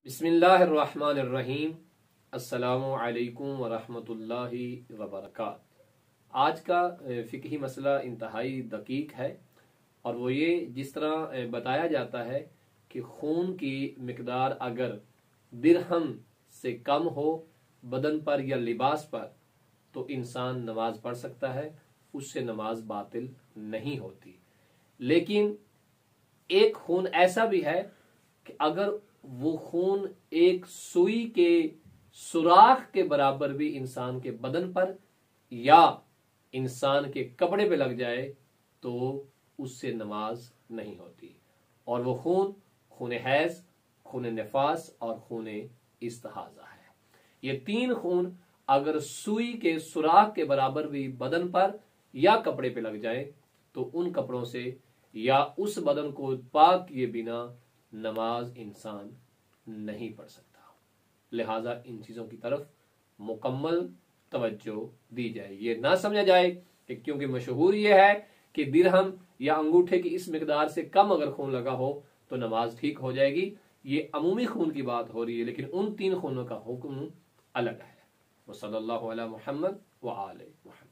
बिस्मिल्लाहिर्रहमानिर्रहीम। अस्सलामु अलैकुम वरहमतुल्लाहि वबरकात। आज का फ़िक़ही मसला इंतहाई दकीक है और वो ये, जिस तरह बताया जाता है कि खून की मिकदार अगर दिरहम से कम हो बदन पर या लिबास पर तो इंसान नमाज पढ़ सकता है, उससे नमाज बातिल नहीं होती। लेकिन एक खून ऐसा भी है कि अगर वो खून एक सुई के सुराख के बराबर भी इंसान के बदन पर या इंसान के कपड़े पे लग जाए तो उससे नमाज नहीं होती। और वो खून हैज, खून निफास और खून इस्तिहाजा है। ये तीन खून अगर सुई के सुराख के बराबर भी बदन पर या कपड़े पे लग जाए तो उन कपड़ों से या उस बदन को पाक किए बिना नमाज इंसान नहीं पढ़ सकता। लिहाजा इन चीजों की तरफ मुकम्मल तवज्जो दी जाए। ये ना समझा जाए कि क्योंकि मशहूर ये है कि दिरहम या अंगूठे की इस मिकदार से कम अगर खून लगा हो तो नमाज ठीक हो जाएगी। ये अमूमी खून की बात हो रही है, लेकिन उन तीन खूनों का हुक्म अलग है। वसल्लल्लाहु अला मुहम्मद व आले मुहम्मद।